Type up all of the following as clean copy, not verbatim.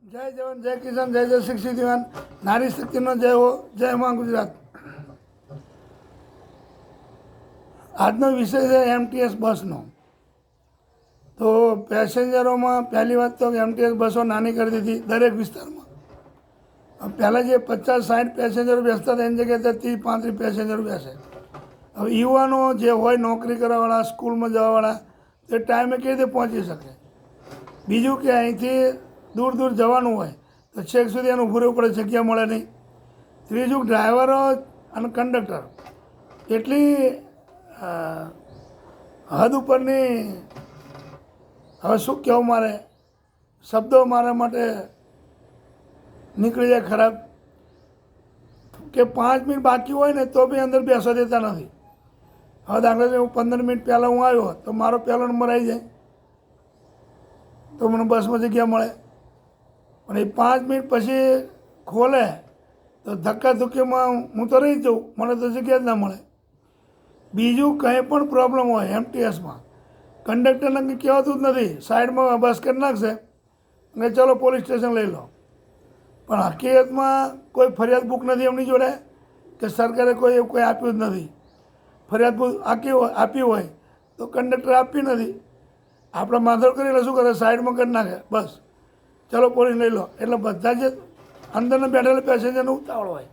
જય જવાન, જય કિસાન, જય જય શિક્ષિત યુવાન, નારી શક્તિનો જય હો, જય માં ગુજરાત. આજનો વિષય છે એમટીએસ બસનો. તો પેસેન્જરોમાં પહેલી વાત તો એમટીએસ બસો નાની કરી દીધી દરેક વિસ્તારમાં. પહેલાં જે 50-60 પેસેન્જરો બેસતા હતા એની જગ્યાએ 30-35 પેસેન્જરો બેસે. હવે યુવાનો જે હોય નોકરી કરવાવાળા, સ્કૂલમાં જવાવાળા, તે ટાઈમે કેવી રીતે પહોંચી શકે. બીજું કે અહીંથી દૂર દૂર જવાનું હોય તો છેક સુધી એનું ઊભું રહેવું પડે, જગ્યા મળે નહીં. ત્રીજું, ડ્રાઈવરો અને કંડક્ટર એટલી હદ ઉપરની, હવે શું કહેવું, મારે શબ્દો મારા માટે નીકળી જાય ખરાબ, કે 5 મિનિટ બાકી હોય ને તો બી અંદર બેસવા દેતા નથી. હવે દાખલા તરીકે હું 15 મિનિટ પહેલાં હું આવ્યો તો મારો પહેલો નંબર આવી જાય તો મને બસમાં જગ્યા મળે. પણ એ 5 મિનિટ પછી ખોલે તો ધક્કા ધુક્કીમાં હું તો રહી જાઉં, મને તો જગ્યા જ ના મળે. બીજું કંઈ પણ પ્રોબ્લેમ હોય એમટીએસમાં, કંડક્ટરને કંઈ કહેવાતું જ નથી, સાઈડમાં બસ કરી નાખશે અને ચલો પોલીસ સ્ટેશન લઈ લો. પણ હકીકતમાં કોઈ ફરિયાદ બુક નથી એમની જોડે, કે સરકારે કોઈ એવું કોઈ આપ્યું જ નથી. ફરિયાદ બુક આપી હોય તો કંડક્ટર આપી નથી, આપણે માથાકૂટ કરી એટલે શું કરે, સાઈડમાં કરી નાખે, બસ ચલો પોલીસ લઈ લો. એટલે બધા જે અંદરના બેઠેલા પેસેન્જરને ઉતાવળ હોય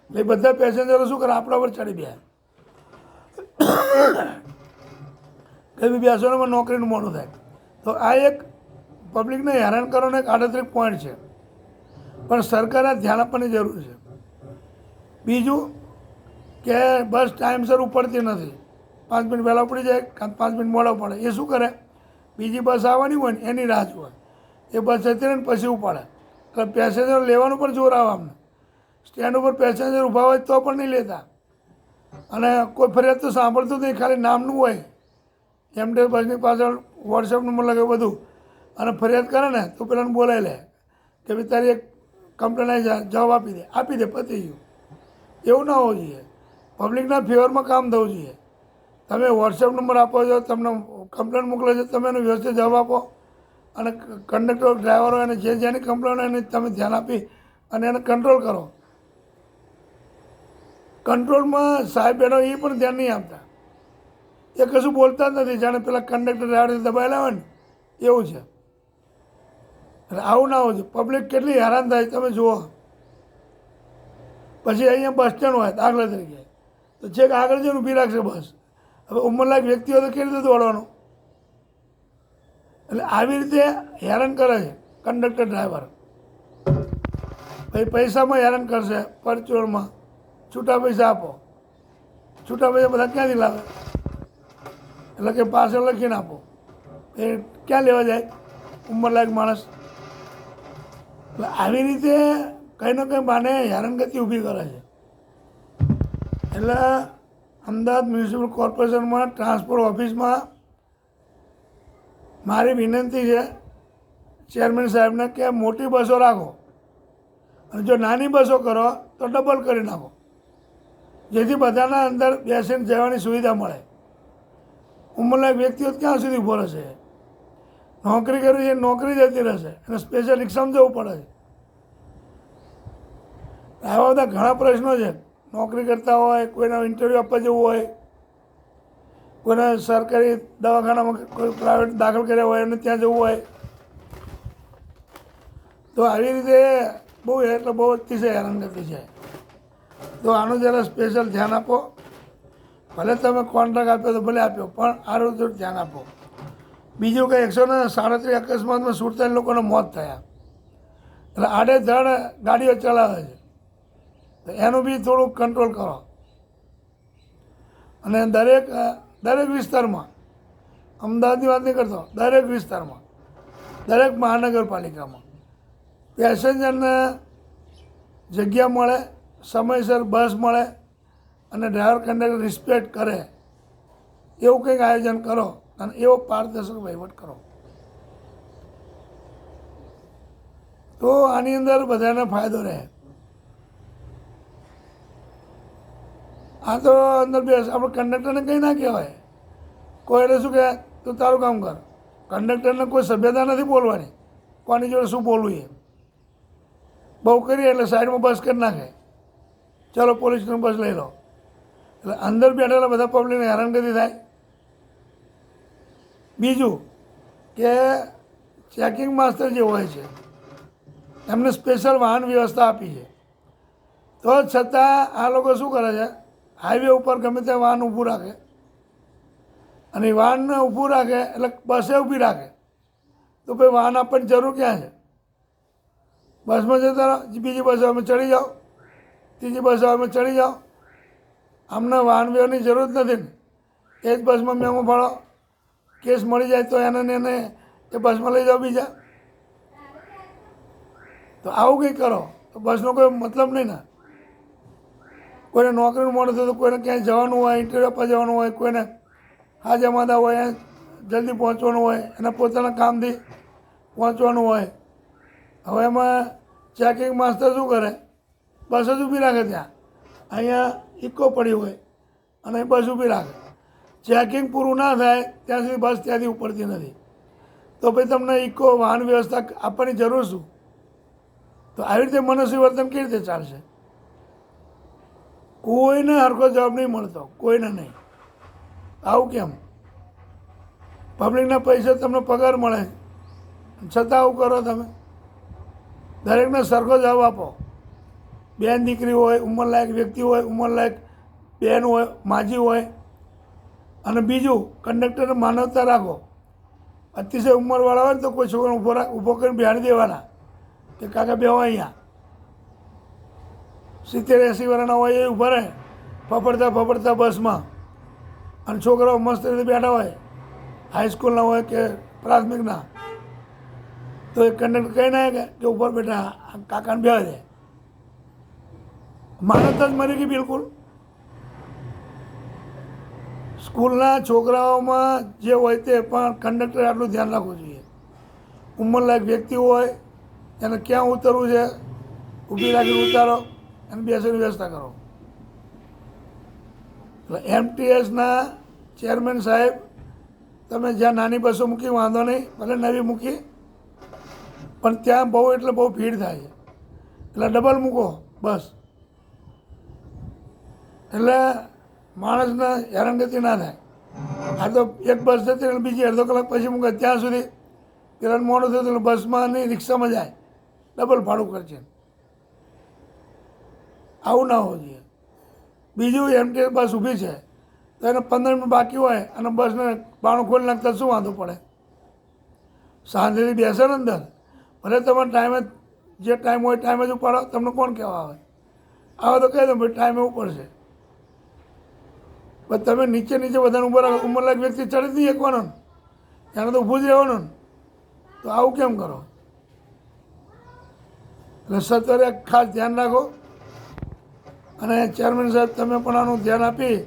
એટલે બધા પેસેન્જરો શું કરે, આપણા પર ચડી ગયા, કંઈ બી બેસવાનું નોકરીનું મોડું થાય. તો આ એક પબ્લિકને હેરાન કરવાનો એક આડત્રીક પોઈન્ટ છે, પણ સરકારે ધ્યાન આપવાની જરૂર છે. બીજું કે બસ ટાઈમસર ઉપડતી નથી, 5 મિનિટ વહેલા ઉપડી જાય, 5 મિનિટ મોડા પડે. એ શું કરે, બીજી બસ આવવાની હોય ને એની રાહ જુએ, એ બસ જતી રહે ને પછી ઉપાડે. એટલે પેસેન્જર લેવાનું પણ જોર આવે અમને. સ્ટેન્ડ ઉપર પેસેન્જર ઊભા હોય તો પણ નહીં લેતા, અને કોઈ ફરિયાદ તો સાંભળતું જ નહીં, ખાલી નામનું હોય. એમટીએસ બસની પાછળ વોટ્સએપ નંબર લગે બધું, અને ફરિયાદ કરે ને તો પેલાને બોલાવી લે કે ભાઈ તારી એક કમ્પ્લેન આવી જાય, જવાબ આપી દે, પતી ગયું. એવું ના હોવું જોઈએ. પબ્લિકના ફેવરમાં કામ થવું જોઈએ. તમે વોટ્સએપ નંબર આપો છો, તમને કમ્પ્લેન મોકલે છે, તમે એનો વ્યવસ્થિત જવાબ આપો, અને કંડક્ટર ડ્રાઈવરો એને જે જેની કમ્પ્લેન હોય એને તમે ધ્યાન આપી અને એને કંટ્રોલ કરો. કંટ્રોલમાં સાહેબ બેઠો એ પણ ધ્યાન નહીં આપતા, એ કશું બોલતા જ નથી, જાણે પેલા કંડક્ટર ડ્રાઈવર દબાયેલા હોય ને એવું છે. એટલે આવું ના હોવું જોઈએ. પબ્લિક કેટલી હેરાન થાય તમે જુઓ. પછી અહીંયા બસ સ્ટેન્ડ હોય દાખલા તરીકે, તો છેક આગળ જઈને ઊભી રાખશે બસ. હવે ઉંમરલાયક વ્યક્તિઓ તો કેવી રીતે દોડવાનું. એટલે આવી રીતે હેરાન કરે છે કંડક્ટર ડ્રાઈવર. પછી પૈસામાં હેરાન કરશે, પરચુરણમાં છૂટા પૈસા આપો. છૂટા પૈસા બધા ક્યાંથી લાવે, એટલે કે પાછળ લખીને આપો. એ ક્યાં લેવા જાય ઉંમરલાયક માણસ. એટલે આવી રીતે કંઈ ને કંઈ બાને હેરાનગતિ ઊભી કરે છે. એટલે અમદાવાદ મ્યુનિસિપલ કોર્પોરેશનમાં ટ્રાન્સપોર્ટ ઓફિસમાં મારી વિનંતી છે ચેરમેન સાહેબને કે મોટી બસો રાખો, અને જો નાની બસો કરો તો ડબલ કરી નાખો, જેથી બધાના અંદર બેસીને જવાની સુવિધા મળે. ઉંમરલાયક વ્યક્તિઓ ક્યાં સુધી ઊભો રહેશે, નોકરી કરવી છે નોકરી જતી રહેશે, અને સ્પેશિયલ રિક્ષામાં જવું પડે છે. આવા બધા ઘણા પ્રશ્નો છે. નોકરી કરતા હોય, કોઈને ઇન્ટરવ્યૂ આપવા જવું હોય, કોઈને સરકારી દવાખાનામાં કોઈ પ્રાઇવેટ દાખલ કર્યા હોય અને ત્યાં જવું હોય, તો આવી રીતે બહુ એટલે બહુ અતિશય હેરાનગતિ છે. તો આનું જરા સ્પેશિયલ ધ્યાન આપો. ભલે તમે કોન્ટ્રાક્ટ આપ્યો તો ભલે આપ્યો, પણ આનું જો ધ્યાન આપો. બીજું કે 137 અકસ્માતમાં 47 લોકોના મોત થયા, એટલે આડેધડ ગાડીઓ ચલાવે છે, તો એનું બી થોડુંક કંટ્રોલ કરો. અને દરેક વિસ્તારમાં, અમદાવાદની વાત નહીં કરતો, દરેક વિસ્તારમાં, દરેક મહાનગરપાલિકામાં પેસેન્જરને જગ્યા મળે, સમયસર બસ મળે, અને ડ્રાઈવર કંડક્ટર રિસ્પેક્ટ કરે એવું કંઈક આયોજન કરો, અને એવો પારદર્શક વહીવટ કરો. તો આની અંદર બધાને ફાયદો રહે. આ તો અંદર બેસ આપણે કંડક્ટરને કંઈ ના કહેવાય. કોઈને શું કહે તું તારું કામ કર. કંડક્ટરને કોઈ સભ્યતા નથી બોલવાની, કોની જોડે શું બોલવું એ. બહુ કરીએ એટલે સાઈડમાં બસ કરી નાખે, ચલો પોલીસની બસ લઈ લો. એટલે અંદર બેઠેલા બધા પબ્લિકને હેરાનગતિ થાય. બીજું કે ચેકિંગ માસ્ટર જે હોય છે એમને સ્પેશિયલ વાહન વ્યવસ્થા આપી છે, તો છતાં આ લોકો શું કરે છે, હાઈવે ઉપર ગમે ત્યાં વાહન ઊભું રાખે, અને એ વાહનને ઊભું રાખે એટલે બસે ઊભી રાખે. તો ભાઈ વાહન આપવાની જરૂર ક્યાં છે? બસમાં જતા રહો, બીજી બસો અમે ચડી જાઓ, ત્રીજી બસો અમે ચડી જાઓ. અમને વાહન વ્યવહારની જરૂર જ નથી ને. એ જ બસમાં મેમો ફાળો, કેસ મળી જાય તો એને ને એને એ બસમાં લઈ જાઓ બીજા. તો આવું કંઈ કરો તો બસનો કોઈ મતલબ નહીં ને. કોઈને નોકરીનું મોડું થયું, કોઈને ક્યાંય જવાનું હોય, ઇન્ટરવ્યૂ આપવા જવાનું હોય, કોઈને હાજરમાદા હોય, જલ્દી પહોંચવાનું હોય, એના પોતાના કામથી પહોંચવાનું હોય. હવે એમાં ચેકિંગ માસ્ટર શું કરે, બસ જ ઊભી રાખે ત્યાં. અહીંયા ઇકો પડી હોય અને બસ ઊભી રાખે. ચેકિંગ પૂરું ના થાય ત્યાં સુધી બસ ત્યાંથી ઉપડતી નથી. તો ભાઈ તમને ઇકો વાહન વ્યવસ્થા આપવાની જરૂર શું? તો આવી રીતે મનુષ્ય વર્તન કેવી રીતે ચાલશે? કોઈને હરખો જવાબ નહીં મળતો, કોઈને નહીં. આવું કેમ? પબ્લિકના પૈસા તમને પગાર મળે છતાં આવું કરો તમે? દરેકને સરખો જવાબ આપો. બેન દીકરી હોય, ઉંમરલાયક વ્યક્તિ હોય, ઉંમરલાયક બેન હોય, માજી હોય. અને બીજું, કંડક્ટરને માનવતા રાખો. અતિશય ઉંમરવાળા હોય ને તો કોઈ છોકરાને ઊભો કરીને બેહાડી દેવાના કે કાકા બેહો અહીંયા. 70-80 વર્ષના હોય એ ઊભા રહે ફફડતા બસમાં, અને છોકરાઓ મસ્ત રીતે બેઠા હોય, હાઈસ્કૂલના હોય કે પ્રાથમિકના. તો એ કંડક્ટર કહી ના કે ઉપર બેઠા કાકાને બેહવા દે. માનવતા જ મરી ગઈ બિલકુલ. સ્કૂલના છોકરાઓમાં જે હોય તે પણ કંડક્ટરે આટલું ધ્યાન રાખવું જોઈએ. ઉંમરલાયક વ્યક્તિ હોય એને ક્યાં ઉતરવું છે, ઊભી રાખીને ઉતારો અને બેસવાની વ્યવસ્થા કરો. એટલે એમટીએસના ચેરમેન સાહેબ, તમે જ્યાં નાની બસો મૂકી વાંધો નહીં, ભલે નવી મૂકી, પણ ત્યાં બહુ એટલે બહુ ભીડ થાય છે, એટલે ડબલ મૂકો બસ. એટલે માણસને હેરાનગતિ ના થાય. આ તો એક બસ જતી એટલે બીજી અડધો કલાક પછી મૂકે, ત્યાં સુધી પેલાને મોડું થયું એટલે બસમાં નહીં રિક્ષામાં જાય, ડબલ ભાડું કરશે. આવું ના હોવું જોઈએ. બીજું, એમટીએસ બસ ઊભી છે તો એને 15 મિનિટ બાકી હોય અને બસને બાણું ખોલી નાખતા શું વાંધો પડે? શાંતિથી બેસે ને અંદર. ભલે તમારે ટાઈમે જે ટાઈમ હોય ટાઈમે જ ઉપાડો, તમને કોણ કહેવા આવે? આવે તો કહી દો ભાઈ ટાઈમે ઉપડશે. પણ તમે નીચે બધાને ઉભા રાખો. ઉંમરલાયક વ્યક્તિ ચડી જ નહીં શકવાનો ને, એને તો ઊભું જ રહેવાનું ને. તો આવું કેમ કરો? એટલે સત્વરે ખાસ ધ્યાન રાખો. અને ચેરમેન સાહેબ, તમે પણ આનું ધ્યાન આપી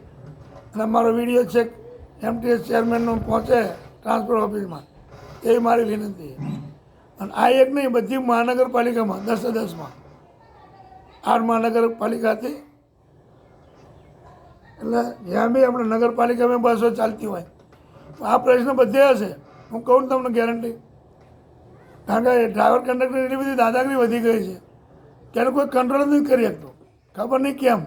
અને અમારો વિડીયો છે એમટીએસ ચેરમેનનો પહોંચે ટ્રાન્સપોર્ટ ઓફિસમાં, એ મારી વિનંતી છે. અને આ એક નહીં, બધી મહાનગરપાલિકામાં 10-10માં 8 મહાનગરપાલિકા હતી. એટલે જ્યાં બી આપણે નગરપાલિકામાં બસો ચાલતી હોય આ પ્રશ્ન બધે હશે. હું કહું ને તમને ગેરંટી. કારણ કે ડ્રાઈવર કંડક્ટર એટલી બધી દાદાગીરી વધી ગઈ છે કે એને કોઈ કંટ્રોલ જ નથી કરી શકતો. ખબર નહીં કેમ.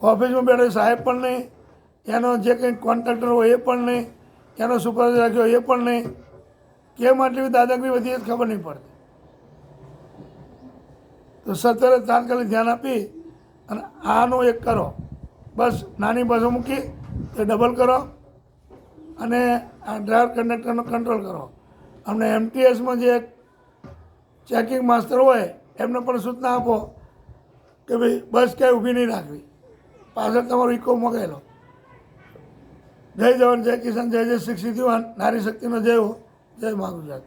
ઓફિસમાં બેઠો સાહેબ પણ નહીં, એનો જે કંઈ કોન્ટ્રાક્ટર હોય એ પણ નહીં, એનો સુપરવાઇઝર રાખ્યો એ પણ નહીં. કેમ આટલી બધી દાદાગીરી વધી જ ખબર નહીં પડતી. તો સત્વરે તાત્કાલિક ધ્યાન આપી અને આનું એક કરો. બસ નાની બસો મૂકી તો ડબલ કરો અને આ ડ્રાઈવર કંડક્ટરનો કંટ્રોલ કરો. અમને એમટીએસમાં જે ચેકિંગ માસ્ટર હોય એમને પણ સૂચના આપો કે ભાઈ બસ ક્યાંય ઊભી નહીં રાખવી, પાછળ તમારો ઇકો મગાવેલો. જય જવાન, જય કિસાન, જય જય શિક્ષિત યુવાન, નારી શક્તિનો જય હો. જય મા ગુજરાત.